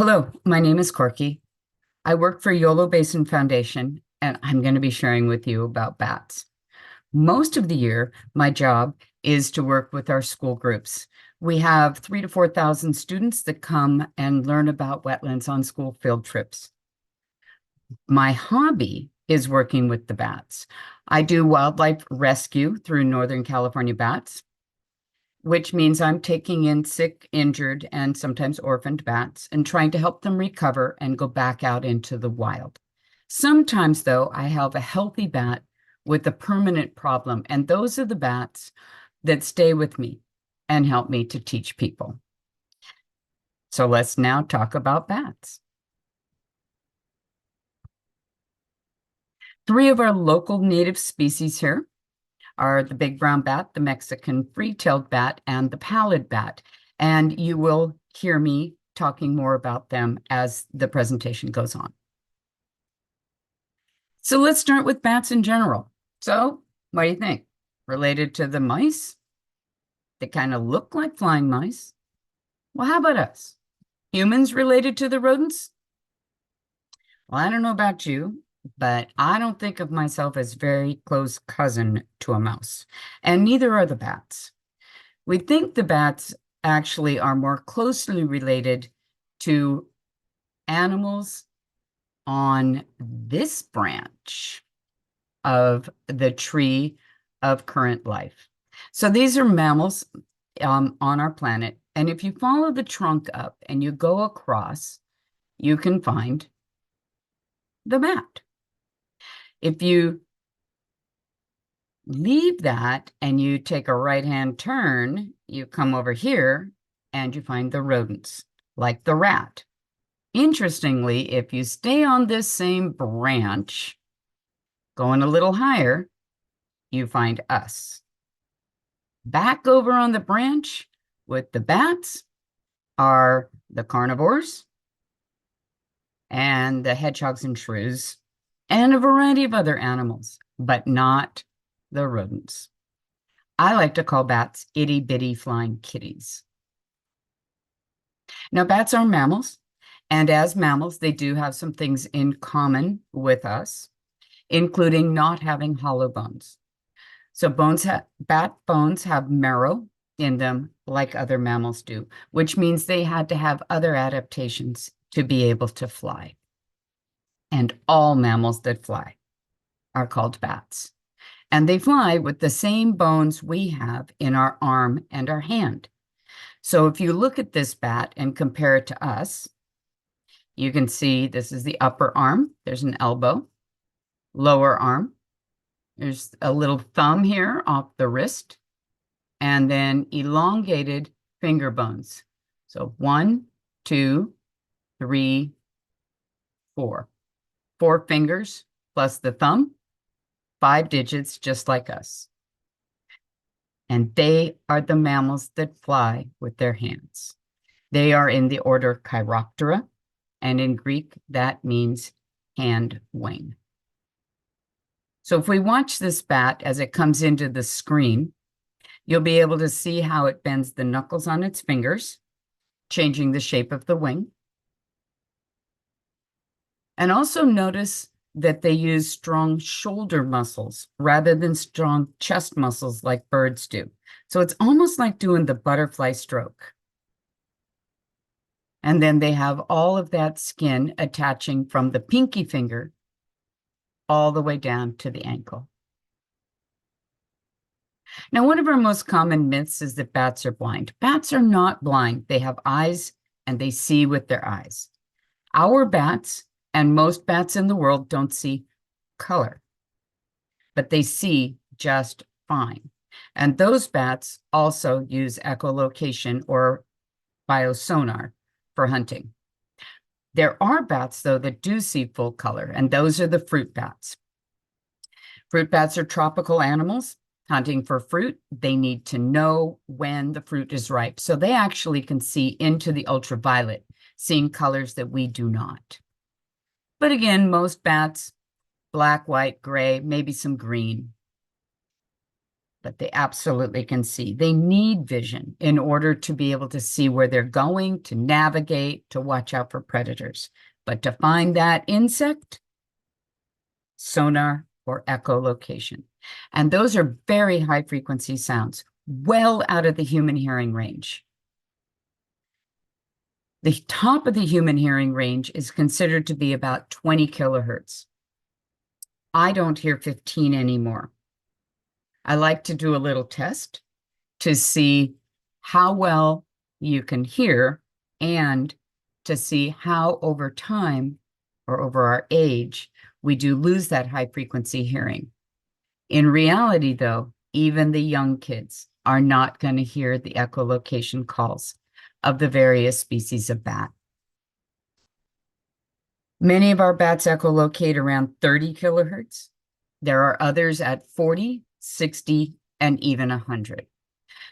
Hello, my name is Corky. I work for Yolo Basin Foundation, and I'm going to be sharing with you about bats. Most of the year, my job is to work with our school groups. We have 3,000 to 4,000 students that come and learn about wetlands on school field trips. My hobby is working with the bats. I do wildlife rescue through Northern California bats, which means I'm taking in sick, injured, and sometimes orphaned bats and trying to help them recover and go back out into the wild. Sometimes, though, I have a healthy bat with a permanent problem, and those are the bats that stay with me and help me to teach people. So let's now talk about bats. 3 of our local native species here are the big brown bat, the Mexican free-tailed bat, and the pallid bat. And you will hear me talking more about them as the presentation goes on. So let's start with bats in general. So what do you think? Related to the mice? They kind of look like flying mice. Well, how about us? Humans related to the rodents? Well, I don't know about you, but I don't think of myself as very close cousin to a mouse, and neither are the bats. We think the bats actually are more closely related to animals on this branch of the tree of current life. So these are mammals on our planet, and if you follow the trunk up and you go across, you can find the bat. If you leave that and you take a right-hand turn, you come over here and you find the rodents, like the rat. Interestingly, if you stay on this same branch, going a little higher, you find us. Back over on the branch with the bats are the carnivores and the hedgehogs and shrews, and a variety of other animals, but not the rodents. I like to call bats itty-bitty flying kitties. Now, bats are mammals, and as mammals, they do have some things in common with us, including not having hollow bones. So bat bones have marrow in them like other mammals do, which means they had to have other adaptations to be able to fly. And all mammals that fly are called bats. And they fly with the same bones we have in our arm and our hand. So if you look at this bat and compare it to us, you can see this is the upper arm. There's an elbow, lower arm. There's a little thumb here off the wrist, and then elongated finger bones. So 1, 2, 3, 4. 4 fingers plus the thumb, 5 digits, just like us. And they are the mammals that fly with their hands. They are in the order Chiroptera, and in Greek, that means hand wing. So if we watch this bat as it comes into the screen, you'll be able to see how it bends the knuckles on its fingers, changing the shape of the wing. And also notice that they use strong shoulder muscles rather than strong chest muscles like birds do. So it's almost like doing the butterfly stroke. And then they have all of that skin attaching from the pinky finger all the way down to the ankle. Now, one of our most common myths is that bats are blind. Bats are not blind. They have eyes and they see with their eyes. Our bats and most bats in the world don't see color, but they see just fine. And those bats also use echolocation or biosonar for hunting. There are bats, though, that do see full color, and those are the fruit bats. Fruit bats are tropical animals hunting for fruit. They need to know when the fruit is ripe, so they actually can see into the ultraviolet, seeing colors that we do not. But again, most bats, black, white, gray, maybe some green. but they absolutely can see. They need vision in order to be able to see where they're going, to navigate, to watch out for predators. But to find that insect, sonar or echolocation. And those are very high frequency sounds, well out of the human hearing range. The top of the human hearing range is considered to be about 20 kilohertz. I don't hear 15 anymore. I like to do a little test to see how well you can hear and to see how over time or over our age, we do lose that high frequency hearing. In reality, though, even the young kids are not going to hear the echolocation calls of the various species of bat. Many of our bats echolocate around 30 kilohertz. There are others at 40, 60, and even 100.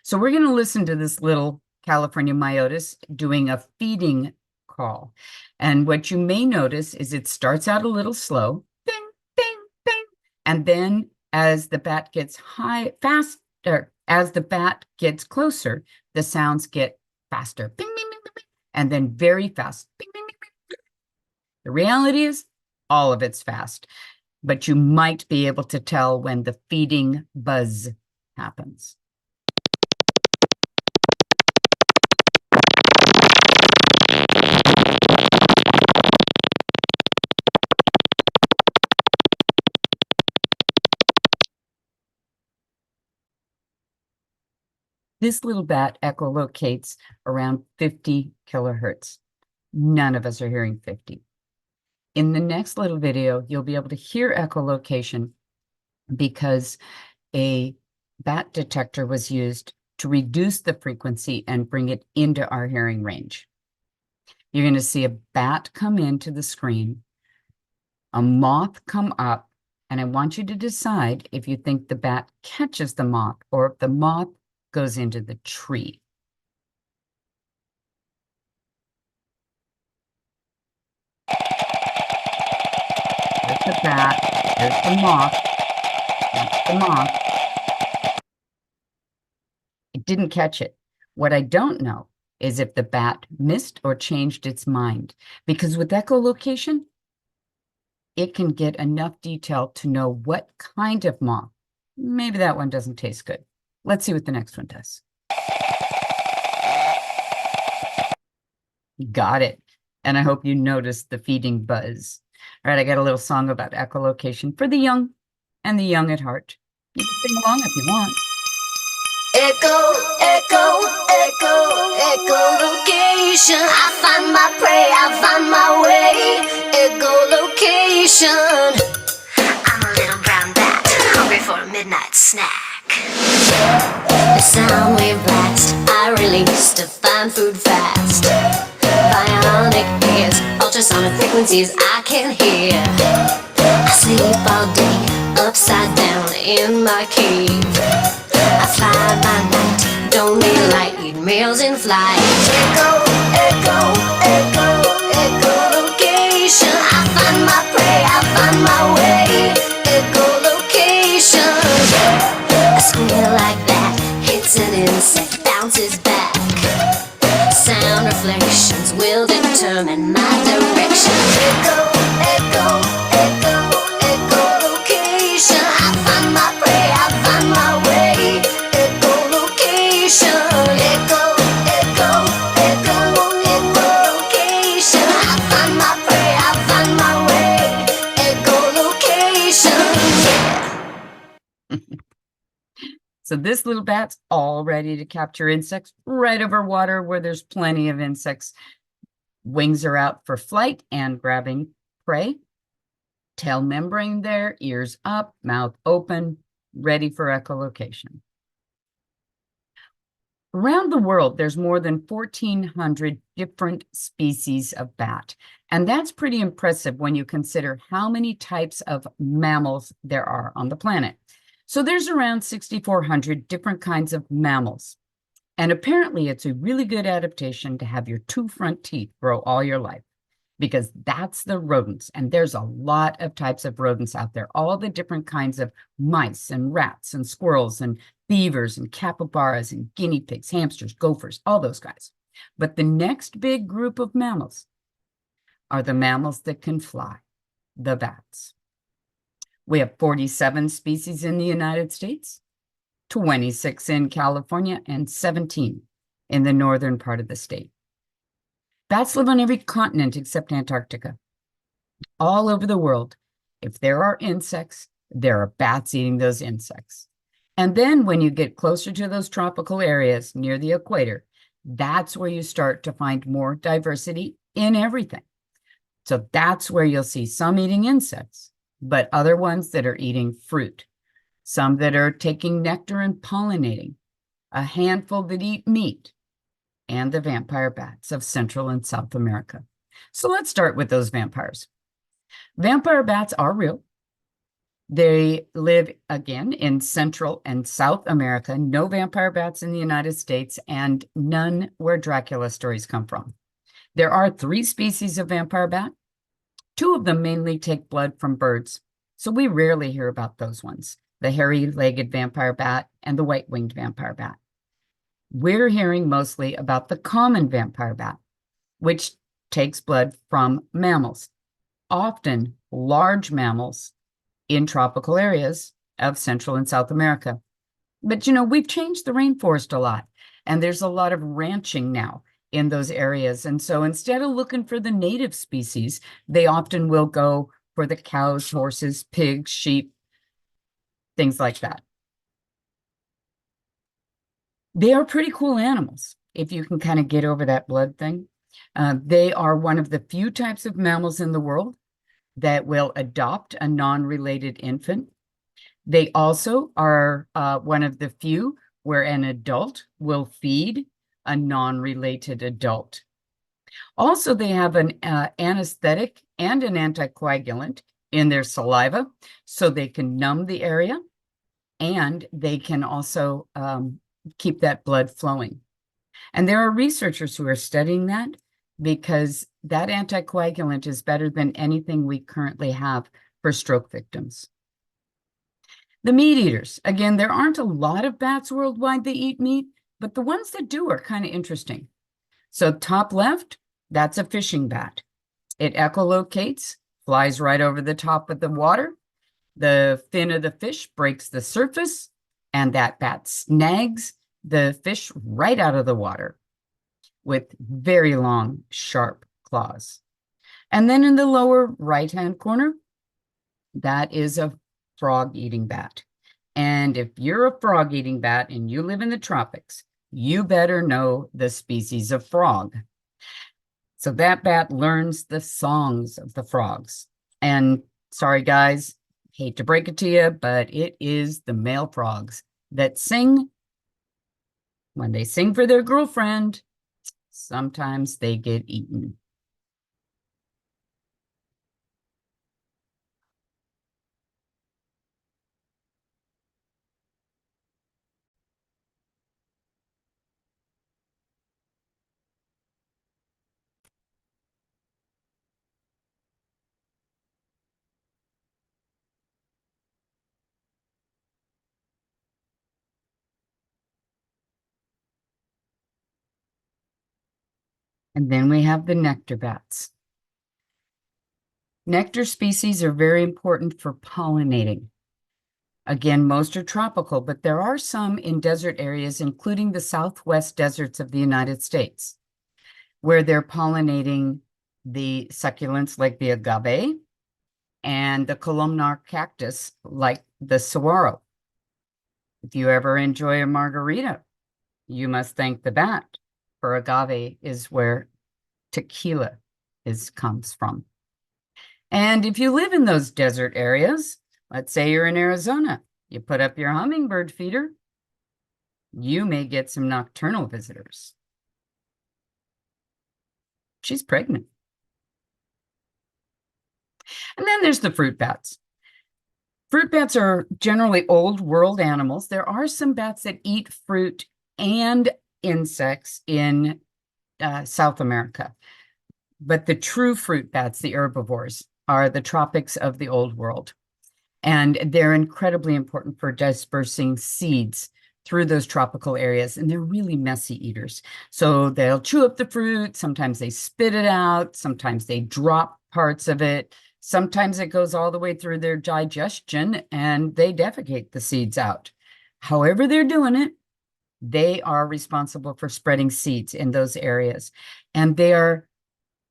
So we're going to listen to this little California myotis doing a feeding call. And what you may notice is it starts out a little slow, bing, bing, bing, and then as the bat gets faster, as the bat gets closer, the sounds get faster, bing, bing, bing, bing, and then very fast, bing, bing, bing, bing. The reality is all of it's fast, but you might be able to tell when the feeding buzz happens. This little bat echolocates around 50 kilohertz. None of us are hearing 50. In the next little video, you'll be able to hear echolocation because a bat detector was used to reduce the frequency and bring it into our hearing range. You're going to see a bat come into the screen, a moth come up, and I want you to decide if you think the bat catches the moth or if the moth goes into the tree. There's the bat, there's the moth, that's the moth. It didn't catch it. What I don't know is if the bat missed or changed its mind, because with echolocation, it can get enough detail to know what kind of moth. Maybe that one doesn't taste good. Let's see what the next one does. Got it. And I hope you noticed the feeding buzz. All right, I got a little song about echolocation for the young and the young at heart. You can sing along if you want. Echo, echo, echo, echolocation. I find my prey, I find my way. Echolocation. I'm a little brown bat, hungry for a midnight snack. The sound wave blast, I release to find food fast. Bionic ears, ultrasonic frequencies I can hear. I sleep all day, upside down in my cave. I fly by night, don't need light, eat meals in flight. Echo, echo, echo, echolocation. I find my prey, I find my way. Echolocation. A squeal like that hits an insect, bounces back. Sound reflections will determine my direction. Echo, echo, echo, echolocation. I find my prey, I find my way. Echolocation. Echo, echo, echo, echolocation. I find my prey, I find my way. Echolocation. So this little bat's all ready to capture insects right over water where there's plenty of insects. Wings are out for flight and grabbing prey. Tail membrane there, ears up, mouth open, ready for echolocation. Around the world, there's more than 1,400 different species of bat. And that's pretty impressive when you consider how many types of mammals there are on the planet. So there's around 6,400 different kinds of mammals. And apparently it's a really good adaptation to have your 2 front teeth grow all your life, because that's the rodents. And there's a lot of types of rodents out there, all the different kinds of mice and rats and squirrels and beavers and capybaras and guinea pigs, hamsters, gophers, all those guys. But the next big group of mammals are the mammals that can fly, the bats. We have 47 species in the United States, 26 in California, and 17 in the northern part of the state. Bats live on every continent except Antarctica. All over the world, if there are insects, there are bats eating those insects. And then when you get closer to those tropical areas near the equator, that's where you start to find more diversity in everything. So that's where you'll see some eating insects, but other ones that are eating fruit, some that are taking nectar and pollinating, a handful that eat meat, and the vampire bats of Central and South America. So let's start with those vampires. Vampire bats are real. They live, again, in Central and South America. No vampire bats in the United States, and none where Dracula stories come from. There are 3 species of vampire bat. 2 of them mainly take blood from birds, so we rarely hear about those ones, the hairy-legged vampire bat and the white-winged vampire bat. We're hearing mostly about the common vampire bat, which takes blood from mammals, often large mammals in tropical areas of Central and South America. But, we've changed the rainforest a lot, and there's a lot of ranching now in those areas. And so instead of looking for the native species, they often will go for the cows, horses, pigs, sheep, things like that. They are pretty cool animals, if you can kind of get over that blood thing. They are one of the few types of mammals in the world that will adopt a non-related infant. They also are one of the few where an adult will feed a non-related adult. Also, they have an anesthetic and an anticoagulant in their saliva, so they can numb the area, and they can also keep that blood flowing. And there are researchers who are studying that, because that anticoagulant is better than anything we currently have for stroke victims. The meat eaters. Again, there aren't a lot of bats worldwide that eat meat, but the ones that do are kind of interesting. So top left, that's a fishing bat. It echolocates, flies right over the top of the water. The fin of the fish breaks the surface, and that bat snags the fish right out of the water with very long, sharp claws. And then in the lower right-hand corner, that is a frog-eating bat. And if you're a frog-eating bat and you live in the tropics, you better know the species of frog. So that bat learns the songs of the frogs. And sorry, guys, hate to break it to you, but it is the male frogs that sing. When they sing for their girlfriend, sometimes they get eaten. And then we have the nectar bats. Nectar species are very important for pollinating. Again, most are tropical, but there are some in desert areas, including the southwest deserts of the United States, where they're pollinating the succulents like the agave and the columnar cactus like the saguaro. If you ever enjoy a margarita, you must thank the bat, for agave is where tequila comes from. And if you live in those desert areas, let's say you're in Arizona, you put up your hummingbird feeder, you may get some nocturnal visitors. She's pregnant. And then there's the fruit bats. Fruit bats are generally old world animals. There are some bats that eat fruit and insects in South America. But the true fruit bats, the herbivores, are the tropics of the old world. And they're incredibly important for dispersing seeds through those tropical areas, and they're really messy eaters. So they'll chew up the fruit, sometimes they spit it out, sometimes they drop parts of it, sometimes it goes all the way through their digestion and they defecate the seeds out. However they're doing it, they are responsible for spreading seeds in those areas, and they are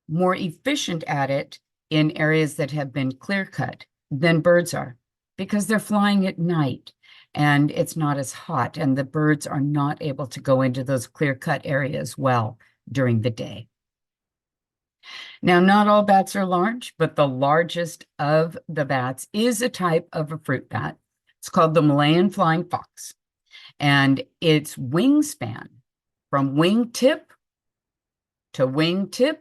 more efficient at it in areas that have been clear-cut than birds are, because they're flying at night and it's not as hot, and the birds are not able to go into those clear-cut areas well during the day. Now, not all bats are large, but the largest of the bats is a type of a fruit bat. It's called the Malayan flying fox, and its wingspan from wingtip to wingtip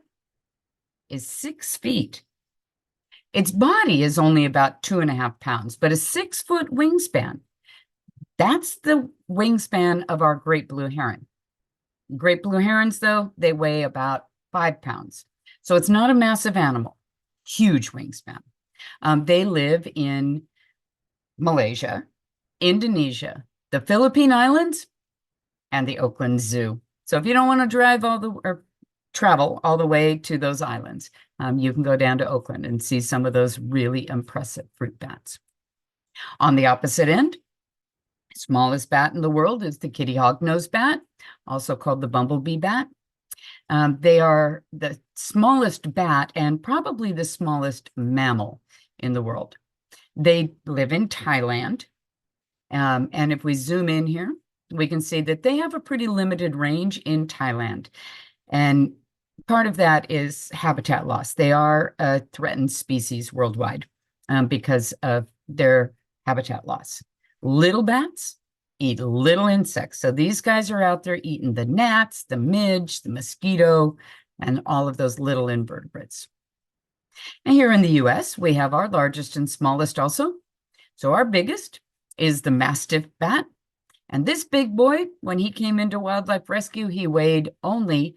is 6 feet. Its body is only about 2.5 pounds, but a 6-foot wingspan. That's the wingspan of our great blue heron. Great blue herons, though, they weigh about 5 pounds. So it's not a massive animal, huge wingspan. They live in Malaysia, Indonesia, the Philippine Islands, and the Oakland Zoo. So if you don't want to drive or travel all the way to those islands, you can go down to Oakland and see some of those really impressive fruit bats. On the opposite end, smallest bat in the world is the kitty hognose bat, also called the bumblebee bat. They are the smallest bat and probably the smallest mammal in the world. They live in Thailand. And if we zoom in here, we can see that they have a pretty limited range in Thailand. And part of that is habitat loss. They are a threatened species worldwide because of their habitat loss. Little bats eat little insects. So these guys are out there eating the gnats, the midge, the mosquito, and all of those little invertebrates. And here in the US, we have our largest and smallest also. So our biggest is the mastiff bat. And this big boy, when he came into wildlife rescue, he weighed only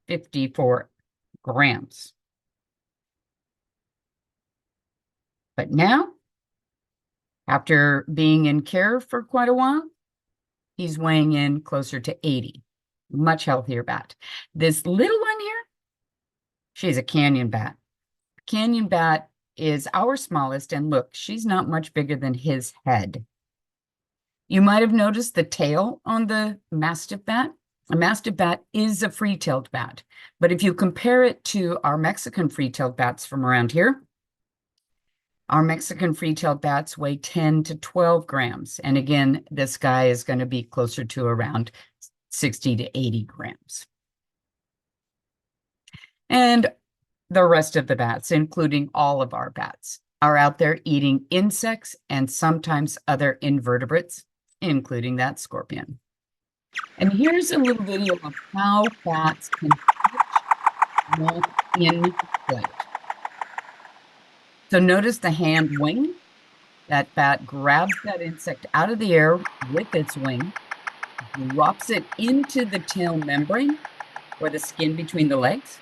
54 grams. But now, after being in care for quite a while, he's weighing in closer to 80. Much healthier bat. This little one here, she's a canyon bat. Canyon bat is our smallest, and look, she's not much bigger than his head. You might have noticed the tail on the mastiff bat. A mastiff bat is a free-tailed bat, but if you compare it to our Mexican free-tailed bats from around here, our Mexican free-tailed bats weigh 10 to 12 grams. And again, this guy is going to be closer to around 60 to 80 grams. And the rest of the bats, including all of our bats, are out there eating insects and sometimes other invertebrates, including that scorpion. And here's a little video of how bats can catch moth in flight. So notice the hand wing. That bat grabs that insect out of the air with its wing, drops it into the tail membrane or the skin between the legs,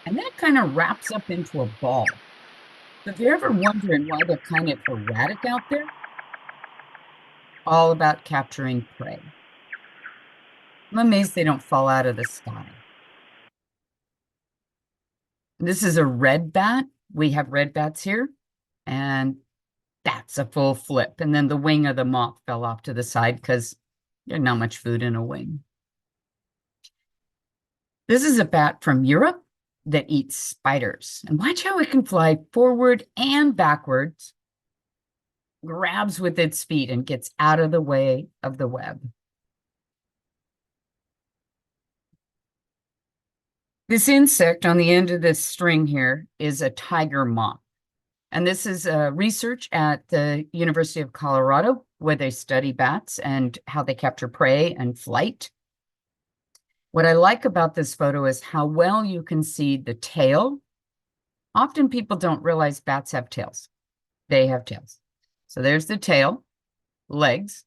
and that kind of wraps up into a ball. So if you're ever wondering why they're kind of erratic out there, all about capturing prey. I'm amazed they don't fall out of the sky. This is a red bat. We have red bats here, and that's a full flip. And then the wing of the moth fell off to the side because there's not much food in a wing. This is a bat from Europe that eats spiders. And watch how it can fly forward and backwards, grabs with its feet and gets out of the way of the web. This insect on the end of this string here is a tiger moth. And this is research at the University of Colorado, where they study bats and how they capture prey and flight. What I like about this photo is how well you can see the tail. Often people don't realize bats have tails. They have tails. So there's the tail, legs,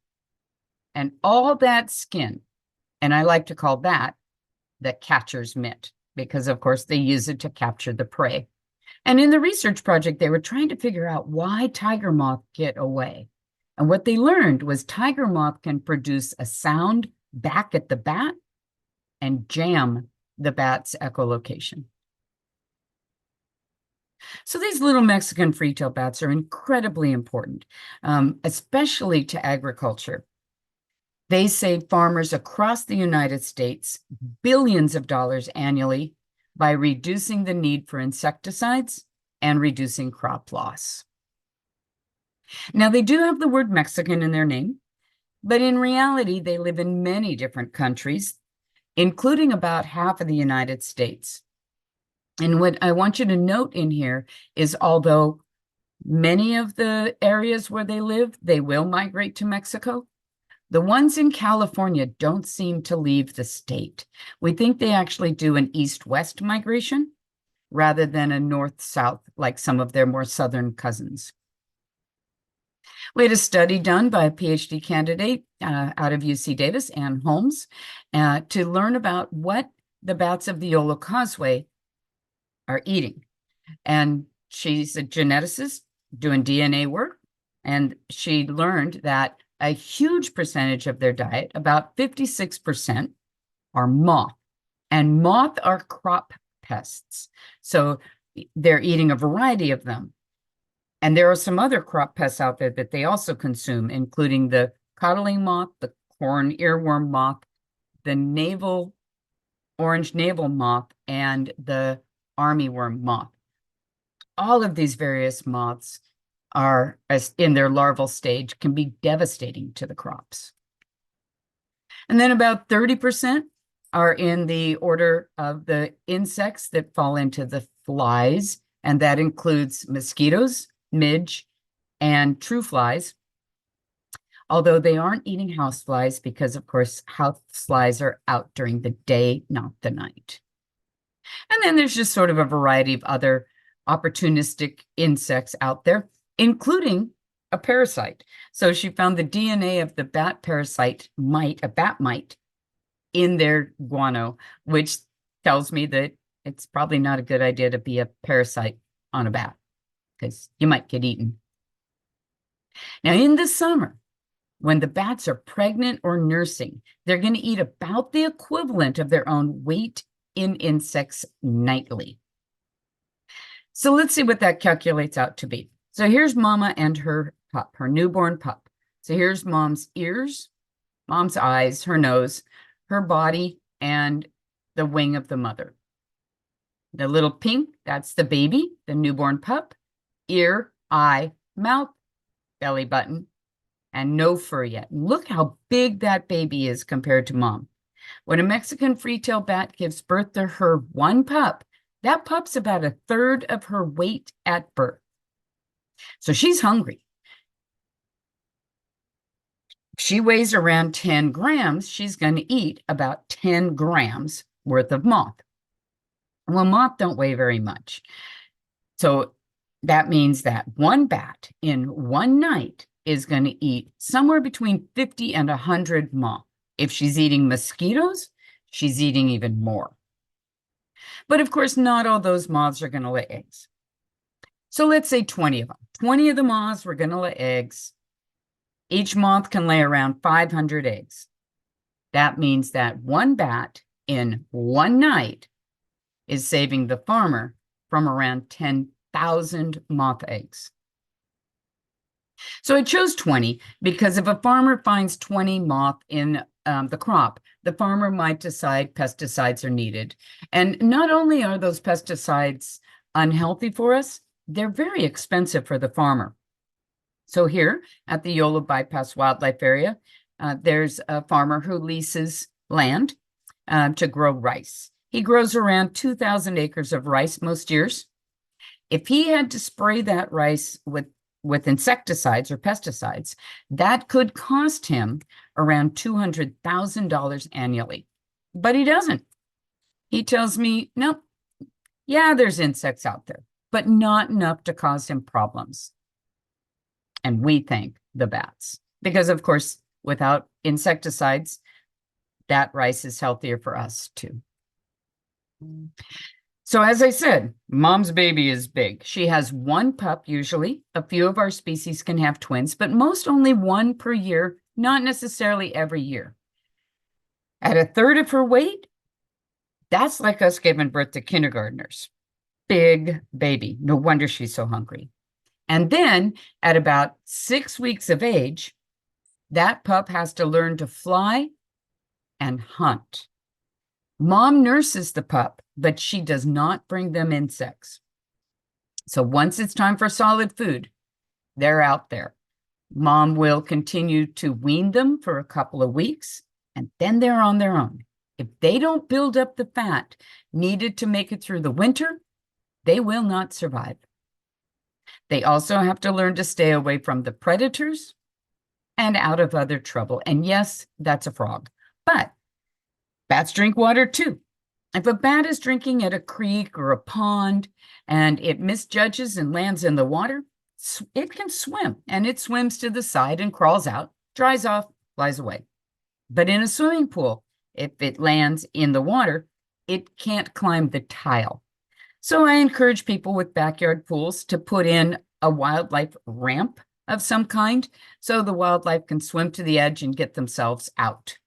and all that skin. And I like to call that the catcher's mitt, because of course they use it to capture the prey. And in the research project, they were trying to figure out why tiger moth get away. And what they learned was tiger moth can produce a sound back at the bat and jam the bat's echolocation. So these little Mexican free-tail bats are incredibly important, especially to agriculture. They save farmers across the United States billions of dollars annually by reducing the need for insecticides and reducing crop loss. Now, they do have the word Mexican in their name, but in reality, they live in many different countries, including about half of the United States. And what I want you to note in here is, although many of the areas where they live, they will migrate to Mexico, the ones in California don't seem to leave the state. We think they actually do an east-west migration rather than a north-south, like some of their more southern cousins. We had a study done by a PhD candidate out of UC Davis, Ann Holmes, to learn about what the bats of the Yolo Causeway are eating. And she's a geneticist doing DNA work, and she learned that a huge percentage of their diet, about 56%, are moth. And moth are crop pests. So they're eating a variety of them. And there are some other crop pests out there that they also consume, including the codling moth, the corn earworm moth, the orange navel moth, and the armyworm moth. All of these various moths are, as in their larval stage, can be devastating to the crops. And then about 30% are in the order of the insects that fall into the flies, and that includes mosquitoes, midge, and true flies, although they aren't eating house flies because, of course, house flies are out during the day, not the night. And then there's just sort of a variety of other opportunistic insects out there, including a parasite. So she found the DNA of the bat parasite mite, a bat mite, in their guano, which tells me that it's probably not a good idea to be a parasite on a bat, because you might get eaten. Now, in the summer, when the bats are pregnant or nursing, they're going to eat about the equivalent of their own weight in insects nightly. So let's see what that calculates out to be. So here's mama and her pup, her newborn pup. So here's mom's ears, mom's eyes, her nose, her body, and the wing of the mother. The little pink, that's the baby, the newborn pup, ear, eye, mouth, belly button, and no fur yet. Look how big that baby is compared to mom. When a Mexican free-tail bat gives birth to her one pup, that pup's about a third of her weight at birth. So she's hungry. If she weighs around 10 grams, she's going to eat about 10 grams worth of moth. Well, moth don't weigh very much. So that means that one bat in one night is going to eat somewhere between 50 and 100 moth. If she's eating mosquitoes, she's eating even more. But of course, not all those moths are going to lay eggs. So let's say 20 of them. 20 of the moths were going to lay eggs. Each moth can lay around 500 eggs. That means that one bat in one night is saving the farmer from around 10,000 moth eggs. So I chose 20 because if a farmer finds 20 moth in the crop, the farmer might decide pesticides are needed. And not only are those pesticides unhealthy for us, they're very expensive for the farmer. So here at the Yolo Bypass Wildlife Area, there's a farmer who leases land to grow rice. He grows around 2,000 acres of rice most years. If he had to spray that rice with insecticides or pesticides, that could cost him around $200,000 annually. But he doesn't. He tells me, nope, yeah, there's insects out there, but not enough to cause him problems. And we thank the bats, because of course, without insecticides, that rice is healthier for us too. So as I said, mom's baby is big. She has one pup usually. A few of our species can have twins, but most only one per year, not necessarily every year. At a third of her weight, that's like us giving birth to kindergartners. Big baby. No wonder she's so hungry. And then at about 6 weeks of age, that pup has to learn to fly and hunt. Mom nurses the pup, but she does not bring them insects. So once it's time for solid food, they're out there. Mom will continue to wean them for a couple of weeks, and then they're on their own. If they don't build up the fat needed to make it through the winter, they will not survive. They also have to learn to stay away from the predators and out of other trouble. And yes, that's a frog, but bats drink water too. If a bat is drinking at a creek or a pond and it misjudges and lands in the water, it can swim, and it swims to the side and crawls out, dries off, flies away. But in a swimming pool, if it lands in the water, it can't climb the tile. So I encourage people with backyard pools to put in a wildlife ramp of some kind so the wildlife can swim to the edge and get themselves out.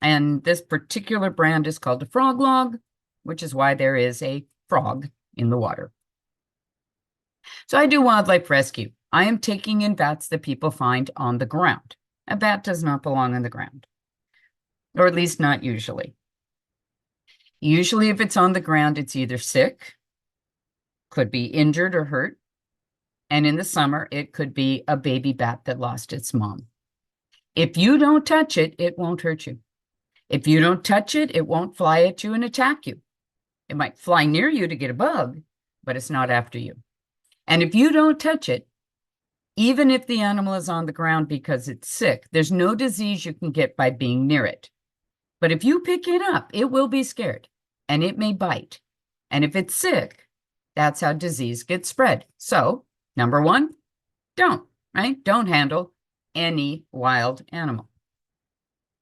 And this particular brand is called a frog log, which is why there is a frog in the water. So I do wildlife rescue. I am taking in bats that people find on the ground. A bat does not belong on the ground, or at least not usually. Usually if it's on the ground, it's either sick, could be injured or hurt, and in the summer, it could be a baby bat that lost its mom. If you don't touch it, it won't hurt you. If you don't touch it, it won't fly at you and attack you. It might fly near you to get a bug, but it's not after you. And if you don't touch it, even if the animal is on the ground because it's sick, there's no disease you can get by being near it. But if you pick it up, it will be scared and it may bite. And if it's sick, that's how disease gets spread. So, number one, don't, right? Don't handle any wild animal.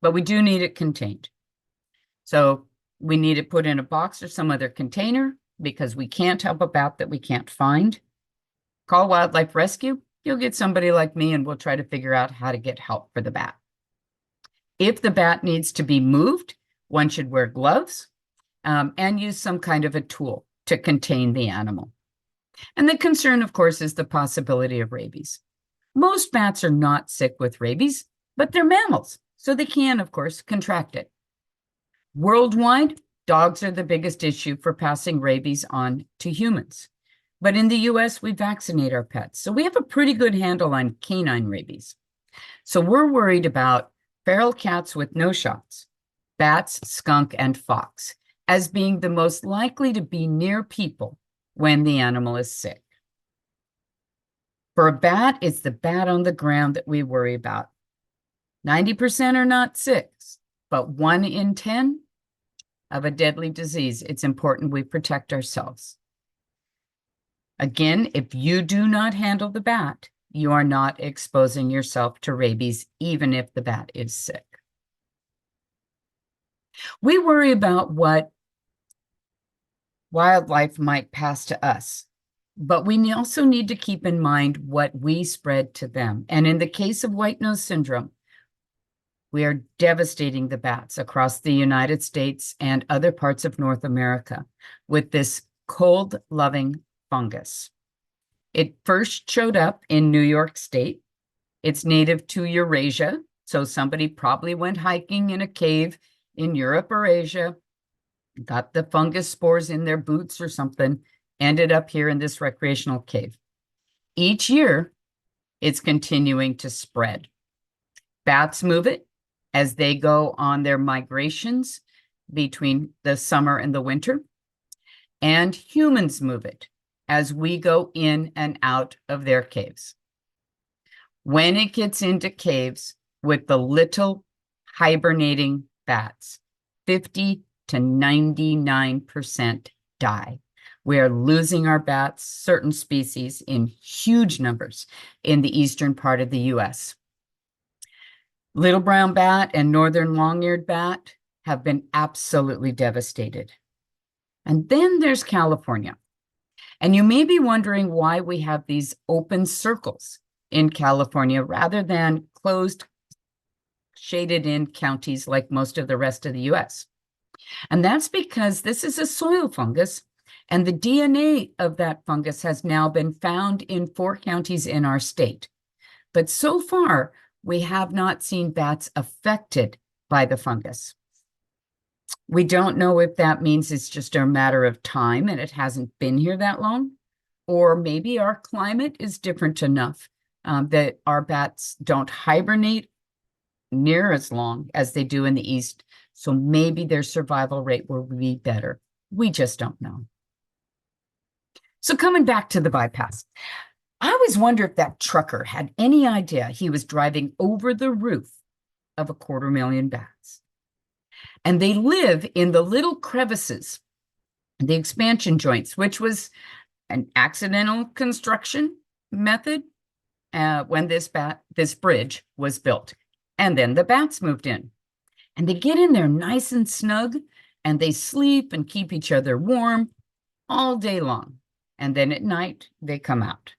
But we do need it contained. So we need it put in a box or some other container because we can't help a bat that we can't find. Call wildlife rescue. You'll get somebody like me and we'll try to figure out how to get help for the bat. If the bat needs to be moved, one should wear gloves and use some kind of a tool to contain the animal. And the concern, of course, is the possibility of rabies. Most bats are not sick with rabies, but they're mammals, so they can, of course, contract it. Worldwide, dogs are the biggest issue for passing rabies on to humans. But in the US, we vaccinate our pets, so we have a pretty good handle on canine rabies. So we're worried about feral cats with no shots, bats, skunk, and fox, as being the most likely to be near people when the animal is sick. For a bat, it's the bat on the ground that we worry about. 90% are not sick, but 1 in 10 of a deadly disease. It's important we protect ourselves. Again, if you do not handle the bat, you are not exposing yourself to rabies, even if the bat is sick. We worry about what wildlife might pass to us, but we also need to keep in mind what we spread to them. And in the case of white nose syndrome, we are devastating the bats across the United States and other parts of North America with this cold-loving fungus. It first showed up in New York State. It's native to Eurasia, so somebody probably went hiking in a cave in Europe or Asia, got the fungus spores in their boots or something, ended up here in this recreational cave. Each year, it's continuing to spread. Bats move it as they go on their migrations between the summer and the winter, and humans move it as we go in and out of their caves. When it gets into caves with the little hibernating bats, 50 to 99% die. We are losing our bats, certain species, in huge numbers in the eastern part of the US. Little brown bat and northern long-eared bat have been absolutely devastated. And then there's California. And you may be wondering why we have these open circles in California rather than closed, shaded in counties like most of the rest of the US. And that's because this is a soil fungus, and the DNA of that fungus has now been found in 4 counties in our state. But so far, we have not seen bats affected by the fungus. We don't know if that means it's just a matter of time and it hasn't been here that long, or maybe our climate is different enough that our bats don't hibernate near as long as they do in the East. So maybe their survival rate will be better. We just don't know. So coming back to the bypass, I always wonder if that trucker had any idea he was driving over the roof of 250,000 bats. And they live in the little crevices, the expansion joints, which was an accidental construction method when this bridge was built. And then the bats moved in. And they get in there nice and snug, and they sleep and keep each other warm all day long. And then at night, they come out.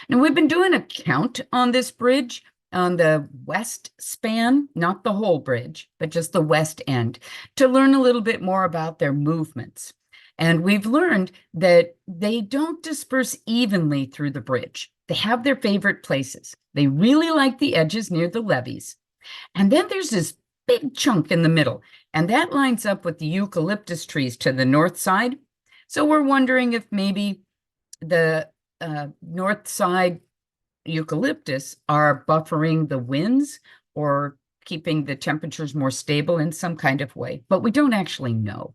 Now, we've been doing a count on this bridge on the west span, not the whole bridge, but just the west end, to learn a little bit more about their movements. And we've learned that they don't disperse evenly through the bridge. They have their favorite places. They really like the edges near the levees. And then there's this big chunk in the middle, and that lines up with the eucalyptus trees to the north side. So we're wondering if maybe the north side eucalyptus are buffering the winds or keeping the temperatures more stable in some kind of way, but we don't actually know.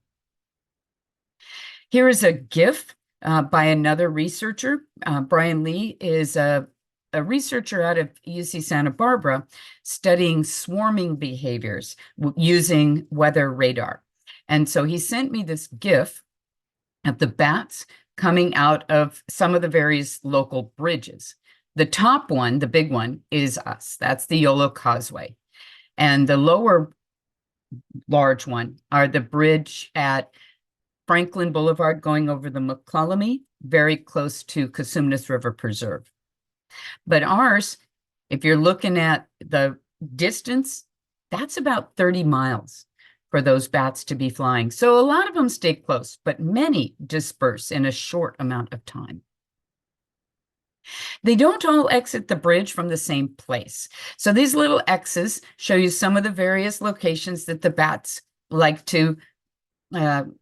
Here is a GIF by another researcher. Brian Lee is a researcher out of UC Santa Barbara studying swarming behaviors using weather radar. And so he sent me this GIF of the bats coming out of some of the various local bridges. The top one, the big one, is us. That's the Yolo Causeway. And the lower large one are the bridge at Franklin Boulevard going over the McClelamy, very close to Cosumnes River Preserve. But ours, if you're looking at the distance, that's about 30 miles for those bats to be flying. So a lot of them stay close, but many disperse in a short amount of time. They don't all exit the bridge from the same place. So these little X's show you some of the various locations that the bats like to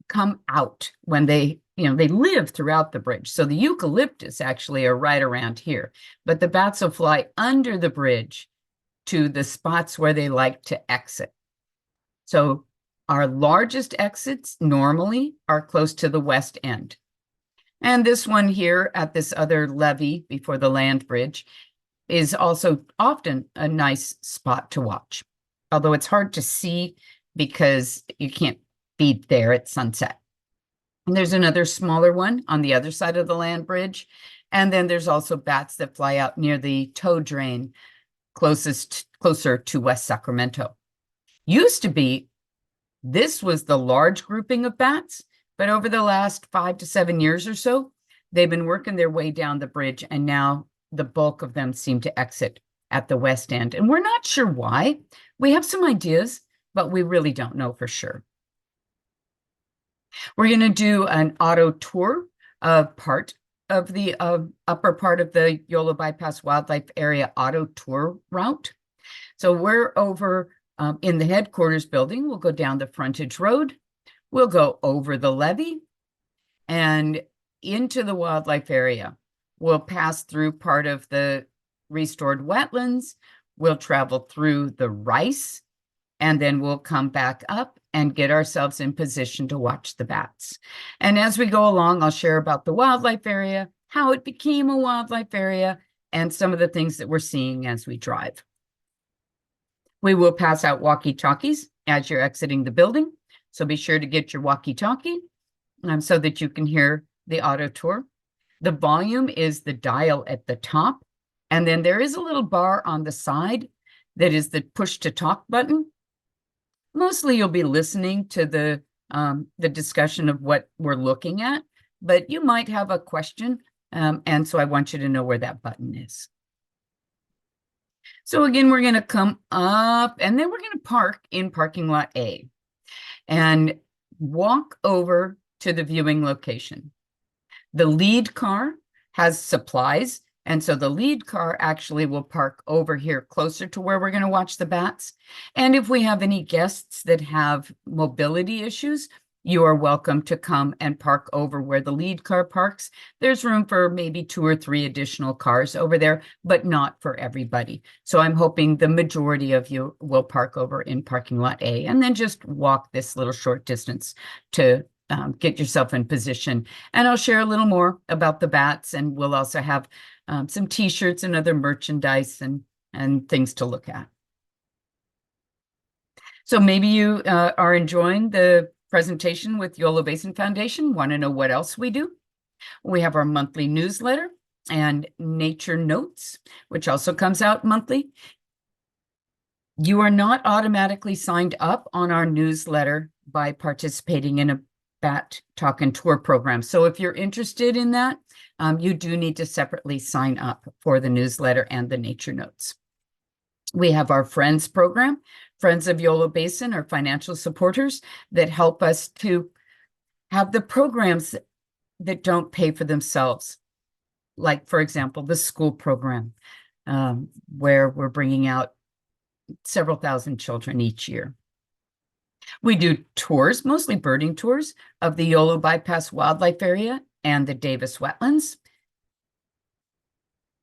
come out when they live throughout the bridge. So the eucalyptus actually are right around here, but the bats will fly under the bridge to the spots where they like to exit. So our largest exits normally are close to the west end. And this one here at this other levee before the land bridge is also often a nice spot to watch, although it's hard to see because you can't be there at sunset. And there's another smaller one on the other side of the land bridge. And then there's also bats that fly out near the tow drain closer to West Sacramento. Used to be, this was the large grouping of bats, but over the last 5 to 7 years or so, they've been working their way down the bridge, and now the bulk of them seem to exit at the west end. And we're not sure why. We have some ideas, but we really don't know for sure. We're going to do an auto tour of part of the upper part of the Yolo Bypass Wildlife Area auto tour route. So we're over in the headquarters building. We'll go down the frontage road. We'll go over the levee and into the wildlife area. We'll pass through part of the restored wetlands. We'll travel through the rice, and then we'll come back up and get ourselves in position to watch the bats. And as we go along, I'll share about the wildlife area, how it became a wildlife area, and some of the things that we're seeing as we drive. We will pass out walkie-talkies as you're exiting the building. So be sure to get your walkie-talkie so that you can hear the auto tour. The volume is the dial at the top. And then there is a little bar on the side that is the push to talk button. Mostly you'll be listening to the the discussion of what we're looking at, but you might have a question, and so I want you to know where that button is. So again, we're going to come up, and then we're going to park in parking lot A and walk over to the viewing location. The lead car has supplies, and so the lead car actually will park over here closer to where we're going to watch the bats. And if we have any guests that have mobility issues, you are welcome to come and park over where the lead car parks. There's room for maybe 2 or 3 additional cars over there, but not for everybody. So I'm hoping the majority of you will park over in parking lot A and then just walk this little short distance to get yourself in position. And I'll share a little more about the bats, and we'll also have some t-shirts and other merchandise and things to look at. So maybe you are enjoying the presentation with Yolo Basin Foundation, want to know what else we do. We have our monthly newsletter and nature notes, which also comes out monthly. You are not automatically signed up on our newsletter by participating in a Bat Talk and Tour program. So if you're interested in that, you do need to separately sign up for the newsletter and the nature notes. We have our Friends program. Friends of Yolo Basin are financial supporters that help us to have the programs that don't pay for themselves. Like, for example, the school program, where we're bringing out several thousand children each year. We do tours, mostly birding tours, of the Yolo Bypass Wildlife Area and the Davis Wetlands,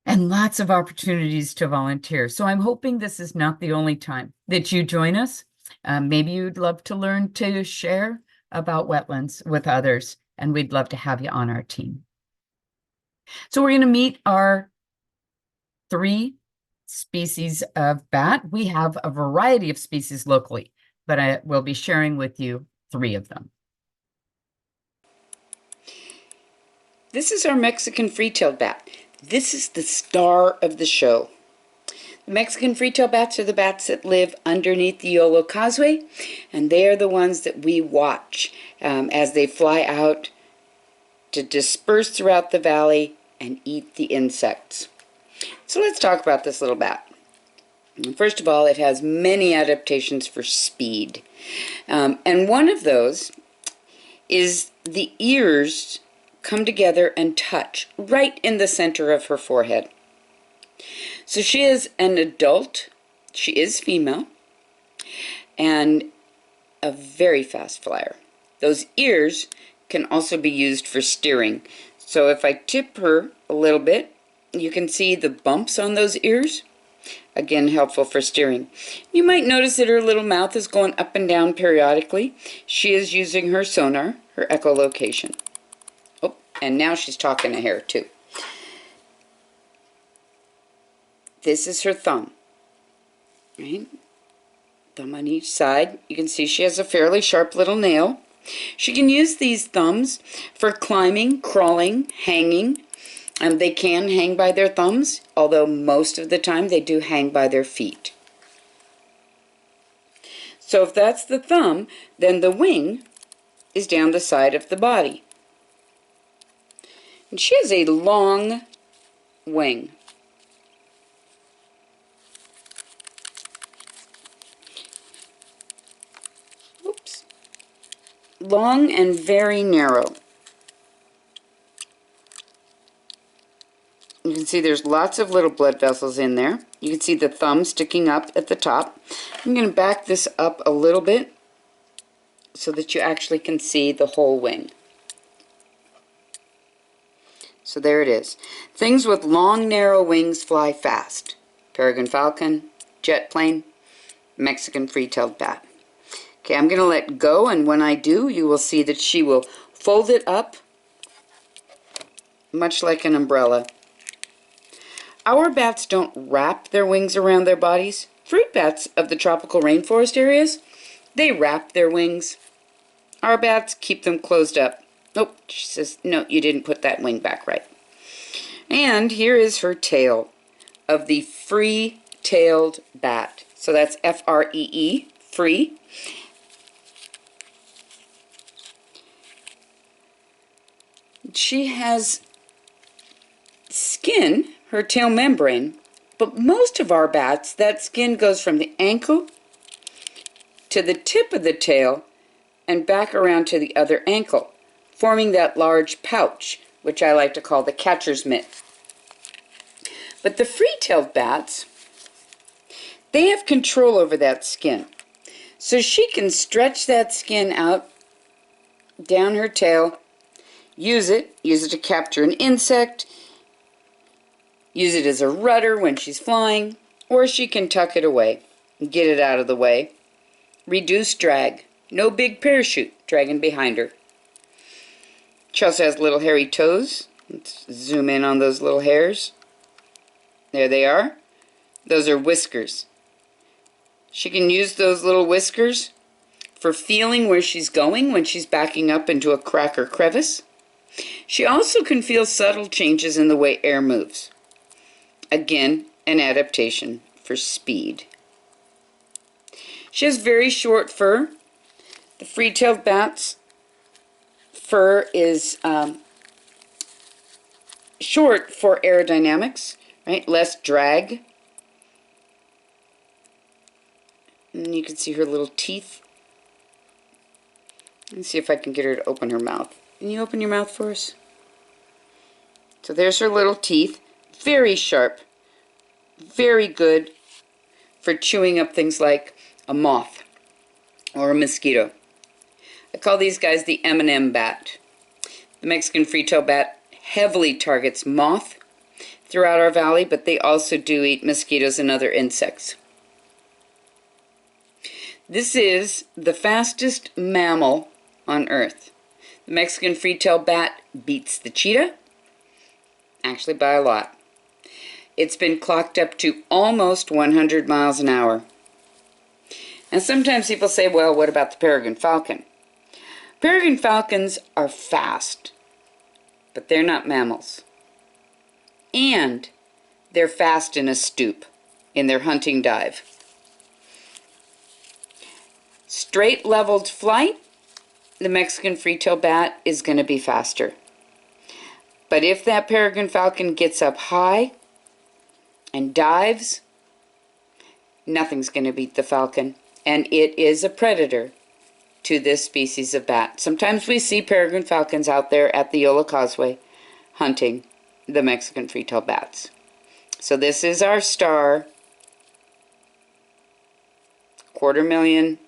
and lots of opportunities to volunteer. So I'm hoping this is not the only time that you join us. Maybe you'd love to learn to share about wetlands with others, and we'd love to have you on our team. So we're going to meet our 3 species of bat. We have a variety of species locally, but I will be sharing with you 3 of them. This is our Mexican free-tailed bat. This is the star of the show. The Mexican free-tailed bats are the bats that live underneath the Yolo Causeway, and they are the ones that we watch as they fly out to disperse throughout the valley and eat the insects. So let's talk about this little bat. First of all, it has many adaptations for speed. And one of those is the ears come together and touch right in the center of her forehead. So she is an adult, she is female, and a very fast flyer. Those ears can also be used for steering. So if I tip her a little bit, you can see the bumps on those ears. Again, helpful for steering. You might notice that her little mouth is going up and down periodically. She is using her sonar, her echolocation. Oh, and now she's talking to hair too. This is her thumb. Right? Thumb on each side. You can see she has a fairly sharp little nail. She can use these thumbs for climbing, crawling, hanging. They can hang by their thumbs, although most of the time they do hang by their feet. So if that's the thumb, then the wing is down the side of the body. And she has a long wing. Oops. Long and very narrow. You can see there's lots of little blood vessels in there. You can see the thumb sticking up at the top. I'm going to back this up a little bit so that you actually can see the whole wing. So there it is. Things with long, narrow wings fly fast. Peregrine falcon, jet plane, Mexican free-tailed bat. Okay, I'm going to let go, and when I do, you will see that she will fold it up much like an umbrella. Our bats don't wrap their wings around their bodies. Fruit bats of the tropical rainforest areas, they wrap their wings. Our bats keep them closed up. Oh, she says, no, you didn't put that wing back right. And here is her tail of the free-tailed bat. So that's F-R-E-E, free. She has skin, her tail membrane, but most of our bats, that skin goes from the ankle to the tip of the tail and back around to the other ankle, forming that large pouch, which I like to call the catcher's mitt. But the free-tailed bats, they have control over that skin. So she can stretch that skin out down her tail, use it to capture an insect, use it as a rudder when she's flying, or she can tuck it away and get it out of the way. Reduce drag. No big parachute dragging behind her. She also has little hairy toes. Let's zoom in on those little hairs. There they are. Those are whiskers. She can use those little whiskers for feeling where she's going when she's backing up into a crack or crevice. She also can feel subtle changes in the way air moves. Again, an adaptation for speed. She has very short fur. The free-tailed bat's fur is short for aerodynamics, right? Less drag. And you can see her little teeth. Let's see if I can get her to open her mouth. Can you open your mouth for us? So there's her little teeth. Very sharp. Very good for chewing up things like a moth or a mosquito. I call these guys the M&M bat. The Mexican free-tailed bat heavily targets moth throughout our valley, but they also do eat mosquitoes and other insects. This is the fastest mammal on Earth. The Mexican free-tailed bat beats the cheetah, actually by a lot. It's been clocked up to almost 100 miles an hour. And sometimes people say, well, what about the peregrine falcon? Peregrine falcons are fast, but they're not mammals. And they're fast in a stoop, in their hunting dive. Straight leveled flight, the Mexican free-tailed bat is going to be faster. But if that peregrine falcon gets up high and dives, nothing's going to beat the falcon. And it is a predator to this species of bat. Sometimes we see peregrine falcons out there at the Yolo Causeway hunting the Mexican free-tailed bats. So this is our star. 250,000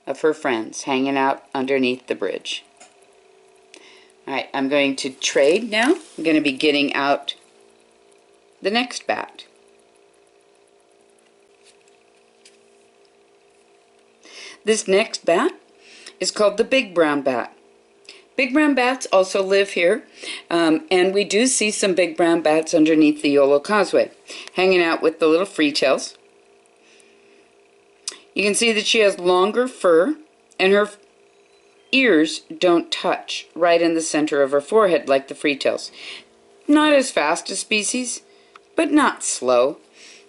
of her friends hanging out underneath the bridge. Alright, I'm going to trade now. I'm going to be getting out the next bat. This next bat is called the big brown bat. Big brown bats also live here, and we do see some big brown bats underneath the Yolo Causeway, hanging out with the little free-tails. You can see that she has longer fur, and her ears don't touch right in the center of her forehead like the free-tails. Not as fast a species, but not slow.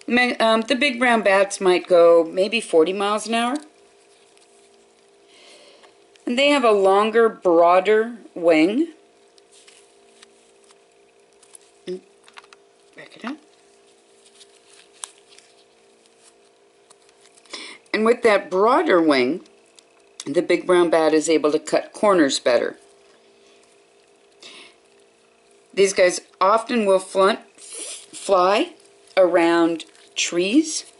The big brown bats might go maybe 40 miles an hour. And they have a longer, broader wing. Back it up. And with that broader wing, the big brown bat is able to cut corners better. These guys often will fly around trees.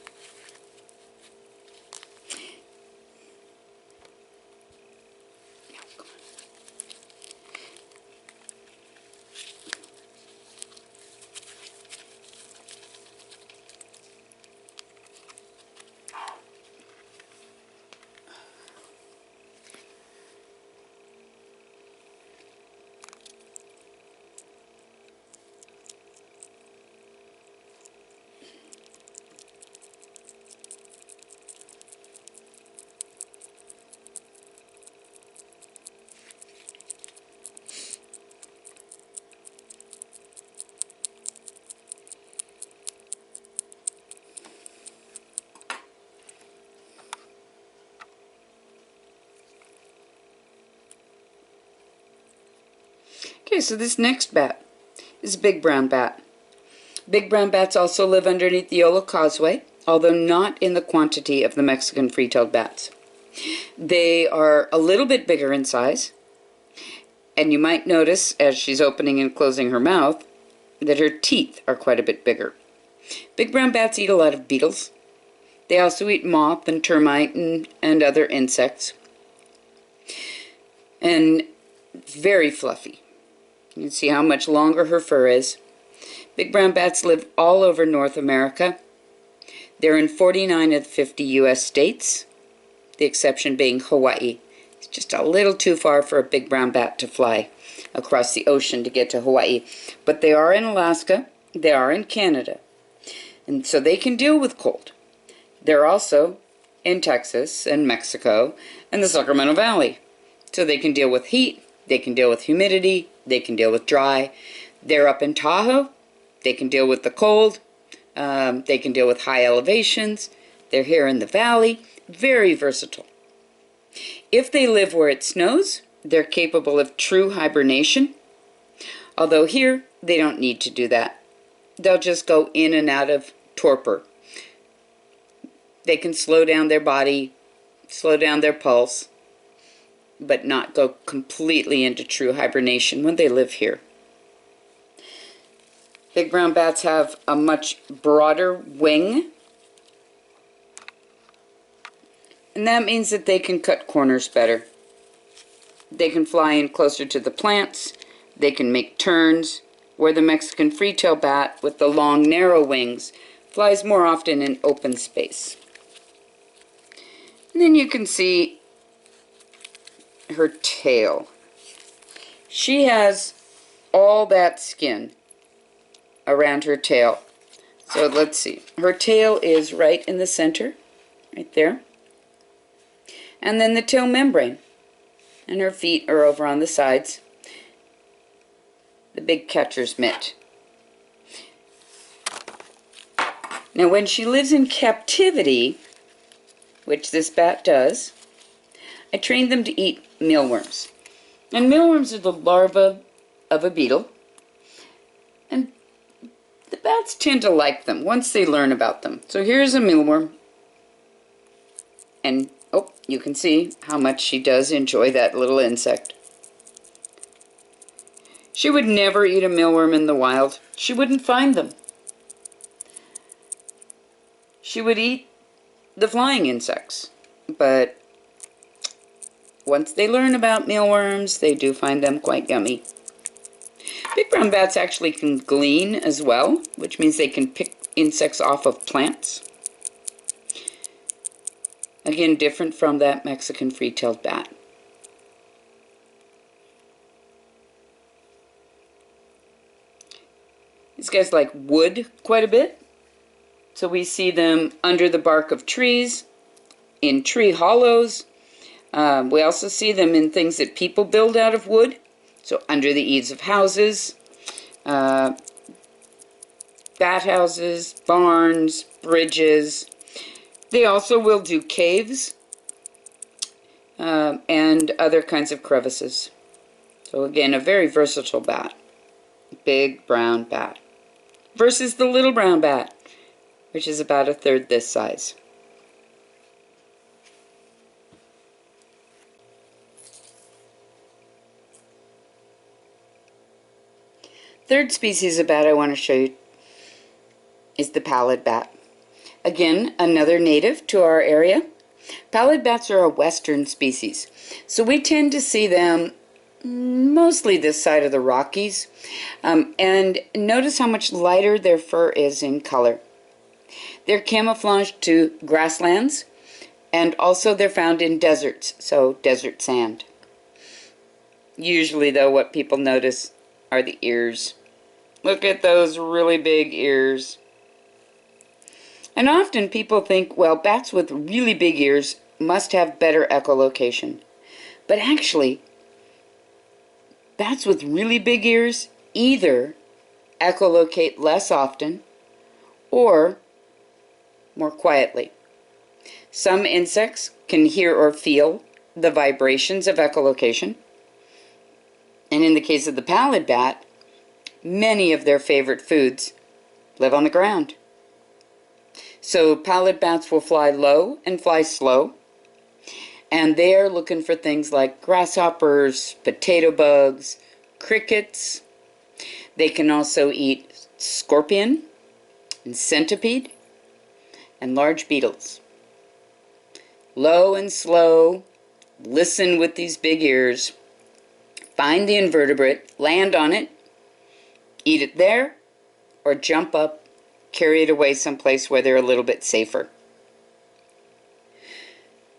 Okay, so this next bat is a big brown bat. Big brown bats also live underneath the Yolo Causeway, although not in the quantity of the Mexican free-tailed bats. They are a little bit bigger in size, and you might notice as she's opening and closing her mouth that her teeth are quite a bit bigger. Big brown bats eat a lot of beetles. They also eat moth and termite and other insects. And very fluffy. You can see how much longer her fur is. Big brown bats live all over North America. They're in 49 of the 50 U.S. states, the exception being Hawaii. It's just a little too far for a big brown bat to fly across the ocean to get to Hawaii. But they are in Alaska, they are in Canada, and so they can deal with cold. They're also in Texas and Mexico and the Sacramento Valley. So they can deal with heat, they can deal with humidity, they can deal with dry. They're up in Tahoe, they can deal with the cold, they can deal with high elevations. They're here in the valley, very versatile. If they live where it snows, they're capable of true hibernation. Although here, they don't need to do that. They'll just go in and out of torpor. They can slow down their body, slow down their pulse, but not go completely into true hibernation when they live here. Big brown bats have a much broader wing, and that means that they can cut corners better. They can fly in closer to the plants, they can make turns, where the Mexican free-tailed bat with the long, narrow wings flies more often in open space. And then you can see her tail. She has all that skin around her tail. So let's see. Her tail is right in the center, right there. And then the tail membrane. And her feet are over on the sides. The big catcher's mitt. Now when she lives in captivity, which this bat does, I trained them to eat mealworms. And mealworms are the larvae of a beetle. And the bats tend to like them once they learn about them. So here's a mealworm. And, oh, you can see how much she does enjoy that little insect. She would never eat a mealworm in the wild. She wouldn't find them. She would eat the flying insects. But once they learn about mealworms, they do find them quite yummy. Big brown bats actually can glean as well, which means they can pick insects off of plants. Again, different from that Mexican free-tailed bat. These guys like wood quite a bit. So we see them under the bark of trees, in tree hollows. We also see them in things that people build out of wood. So under the eaves of houses, bat houses, barns, bridges. They also will do caves and other kinds of crevices. So again, a very versatile bat. Big brown bat. Versus the little brown bat, which is about a third this size. Third species of bat I want to show you is the pallid bat. Again, another native to our area. Pallid bats are a western species, so we tend to see them mostly this side of the Rockies. And notice how much lighter their fur is in color. They're camouflaged to grasslands, and also they're found in deserts, so desert sand. Usually, though, what people notice are the ears. Look at those really big ears. And often people think, well, bats with really big ears must have better echolocation. But actually, bats with really big ears either echolocate less often or more quietly. Some insects can hear or feel the vibrations of echolocation. And in the case of the pallid bat, many of their favorite foods live on the ground. So pallid bats will fly low and fly slow, and they are looking for things like grasshoppers, potato bugs, crickets. They can also eat scorpion and centipede and large beetles. Low and slow, listen with these big ears, find the invertebrate, land on it, eat it there, or jump up, carry it away someplace where they're a little bit safer.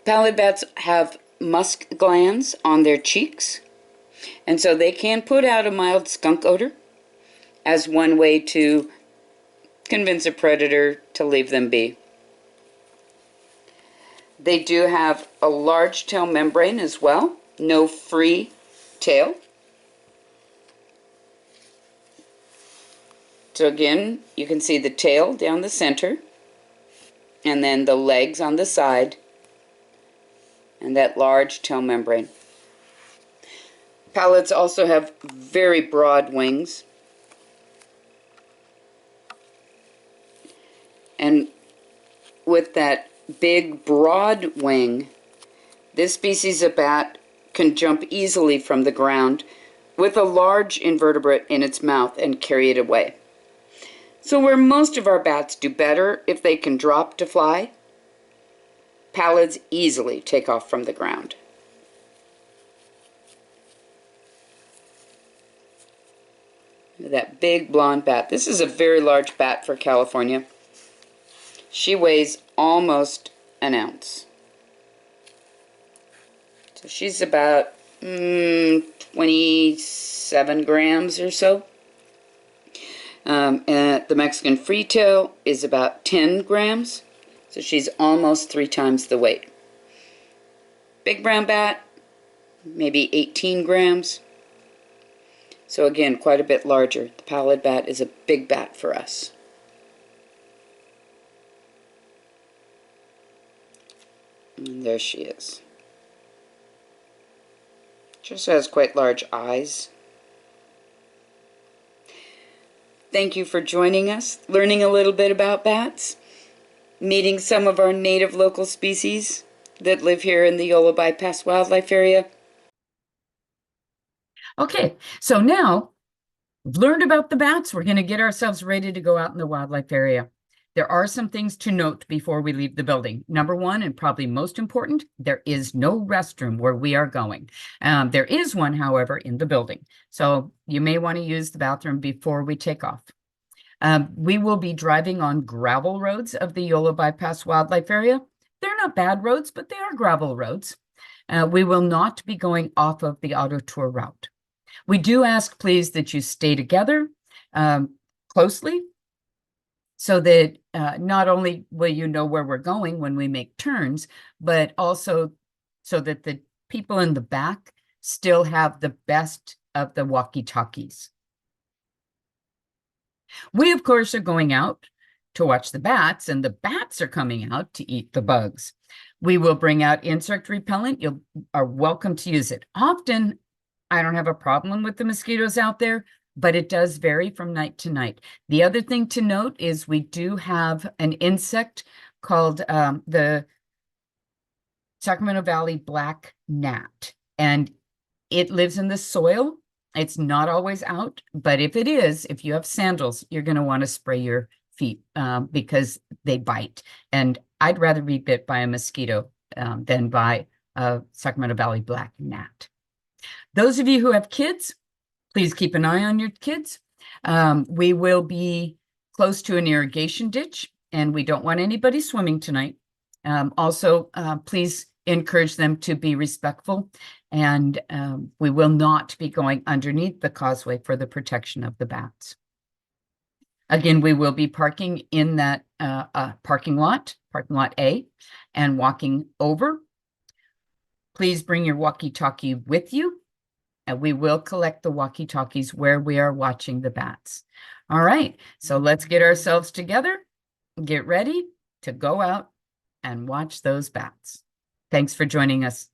Pallid bats have musk glands on their cheeks, and so they can put out a mild skunk odor as one way to convince a predator to leave them be. They do have a large tail membrane as well, no free tail. So again, you can see the tail down the center, and then the legs on the side, and that large tail membrane. Pallids also have very broad wings. And with that big, broad wing, this species of bat can jump easily from the ground with a large invertebrate in its mouth and carry it away. So where most of our bats do better if they can drop to fly, pallids easily take off from the ground. That big blonde bat. This is a very large bat for California. She weighs almost an ounce. So she's about 27 grams or so. And the Mexican freetail is about 10 grams. So she's almost 3 times the weight. Big brown bat, maybe 18 grams. So again, quite a bit larger. The pallid bat is a big bat for us. And there she is. She also has quite large eyes. Thank you for joining us, learning a little bit about bats, meeting some of our native local species that live here in the Yolo Bypass Wildlife Area. Okay, so now we've learned about the bats. We're going to get ourselves ready to go out in the wildlife area. There are some things to note before we leave the building. Number one, and probably most important, there is no restroom where we are going. There is one, however, in the building. So you may want to use the bathroom before we take off. We will be driving on gravel roads of the Yolo Bypass Wildlife Area. They're not bad roads, but they are gravel roads. We will not be going off of the auto tour route. We do ask, please, that you stay together closely so that not only will you know where we're going when we make turns, but also so that the people in the back still have the best of the walkie-talkies. We, of course, are going out to watch the bats, and the bats are coming out to eat the bugs. We will bring out insect repellent. You are welcome to use it. Often, I don't have a problem with the mosquitoes out there, but it does vary from night to night. The other thing to note is we do have an insect called the Sacramento Valley black gnat, and it lives in the soil. It's not always out, but if it is, if you have sandals, you're going to want to spray your feet because they bite. And I'd rather be bit by a mosquito than by a Sacramento Valley black gnat. Those of you who have kids, please keep an eye on your kids. We will be close to an irrigation ditch, and we don't want anybody swimming tonight. Also, please encourage them to be respectful, and we will not be going underneath the causeway for the protection of the bats. Again, we will be parking in that parking lot A, and walking over. Please bring your walkie-talkie with you, and we will collect the walkie-talkies where we are watching the bats. All right, so let's get ourselves together, get ready to go out and watch those bats. Thanks for joining us.